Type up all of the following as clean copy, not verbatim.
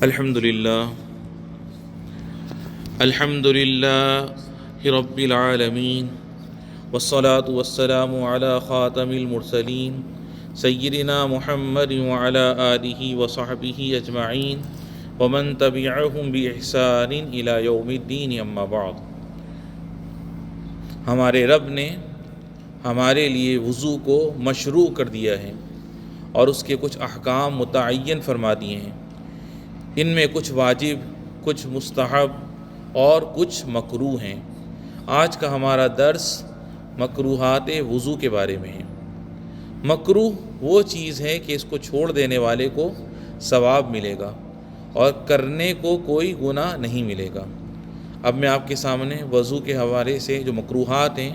الحمد للہ رب العالمین والصلاة والسلام علی خاتم المرسلین سیدنا محمد وعلی آلہ وصحبہ اجمعین ومن تبعہم بإحسان الی یوم الدین اما بعد۔ ہمارے رب نے ہمارے لیے وضو کو مشروع کر دیا ہے اور اس کے کچھ احکام متعین فرما دیے ہیں۔ ان میں کچھ واجب، کچھ مستحب اور کچھ مکروہ ہیں۔ آج کا ہمارا درس مکروہات وضو کے بارے میں ہے۔ مکروہ وہ چیز ہے کہ اس کو چھوڑ دینے والے کو ثواب ملے گا اور کرنے کو کوئی گناہ نہیں ملے گا۔ اب میں آپ کے سامنے وضو کے حوالے سے جو مکروہات ہیں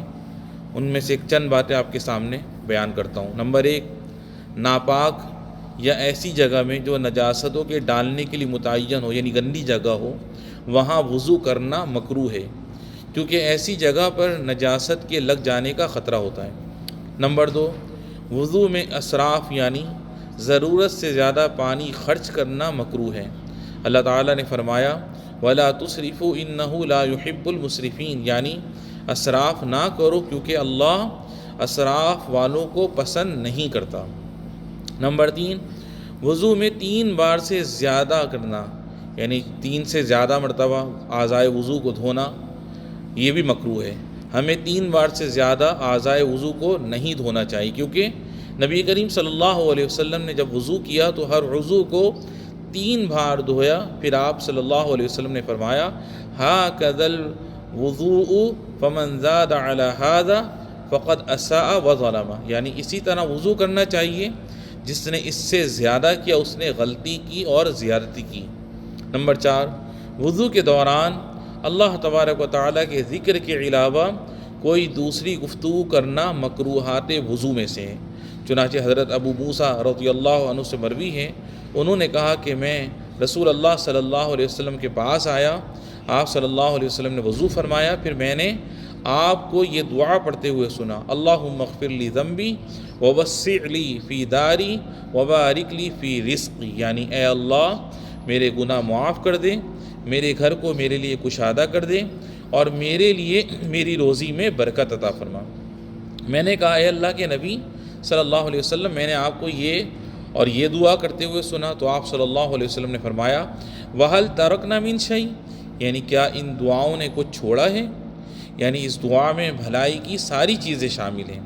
ان میں سے چند باتیں آپ کے سامنے بیان کرتا ہوں۔ نمبر 1، ناپاک یا ایسی جگہ میں جو نجاستوں کے ڈالنے کے لیے متعین ہو، یعنی گندی جگہ ہو، وہاں وضو کرنا مکروہ ہے، کیونکہ ایسی جگہ پر نجاست کے لگ جانے کا خطرہ ہوتا ہے۔ نمبر 2، وضو میں اسراف یعنی ضرورت سے زیادہ پانی خرچ کرنا مکروہ ہے۔ اللہ تعالیٰ نے فرمایا وَلَا تُسْرِفُوا إِنَّهُ لَا يُحِبُّ الْمُسْرِفِينَ، یعنی اسراف نہ کرو کیونکہ اللہ اسراف والوں کو پسند نہیں کرتا۔ نمبر 3، وضو میں 3 بار سے زیادہ کرنا، یعنی 3 سے زیادہ مرتبہ اعضائے وضو کو دھونا، یہ بھی مکروہ ہے۔ ہمیں 3 بار سے زیادہ اعضائے وضو کو نہیں دھونا چاہیے، کیونکہ نبی کریم صلی اللہ علیہ وسلم نے جب وضو کیا تو ہر عضو کو 3 بار دھویا۔ پھر آپ صلی اللہ علیہ وسلم نے فرمایا هَكَذَا الْوُضُوءُ فَمَنْ زَادَ عَلَى هَذَا فَقَدْ أَسَاءَ وَظَلَمَ، یعنی اسی طرح وضو کرنا چاہیے، جس نے اس سے زیادہ کیا اس نے غلطی کی اور زیادتی کی۔ نمبر 4، وضو کے دوران اللہ تبارک و تعالیٰ کے ذکر کے علاوہ کوئی دوسری گفتگو کرنا مکروہات وضو میں سے ہے۔ چنانچہ حضرت ابو موسیٰ رضی اللہ عنہ سے مروی ہے، انہوں نے کہا کہ میں رسول اللہ صلی اللہ علیہ وسلم کے پاس آیا، آپ صلی اللہ علیہ وسلم نے وضو فرمایا، پھر میں نے آپ کو یہ دعا پڑھتے ہوئے سنا، اللہم اغفر لی ذنبی ووسع لی فی داری وبارک لی فی رزقی، یعنی اے اللہ میرے گناہ معاف کر دے، میرے گھر کو میرے لیے کشادہ کر دے اور میرے لیے میری روزی میں برکت عطا فرما۔ میں نے کہا اے اللہ کے نبی صلی اللہ علیہ وسلم، میں نے آپ کو یہ دعا کرتے ہوئے سنا، تو آپ صلی اللہ علیہ وسلم نے فرمایا وَهَلْ تَرَكْنَا مِنْ شَيْءٍ، یعنی کیا ان دعاؤں نے کچھ چھوڑا ہے؟ یعنی اس دعا میں بھلائی کی ساری چیزیں شامل ہیں۔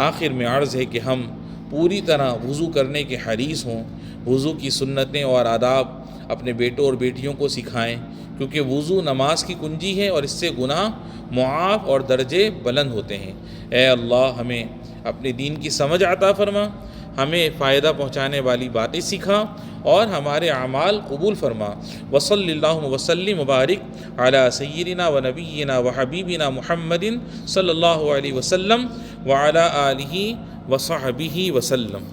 آخر میں عرض ہے کہ ہم پوری طرح وضو کرنے کے حریص ہوں، وضو کی سنتیں اور آداب اپنے بیٹوں اور بیٹیوں کو سکھائیں، کیونکہ وضو نماز کی کنجی ہے اور اس سے گناہ معاف اور درجے بلند ہوتے ہیں۔ اے اللہ ہمیں اپنے دین کی سمجھ عطا فرما، ہمیں فائدہ پہنچانے والی باتیں سکھا اور ہمارے اعمال قبول فرما۔ وصلی اللہ وسلم وبارک علی سیدنا و نبینا و حبیبنا محمد صلی اللہ علیہ وسلم وعلی آلہ وصحبہ وسلم۔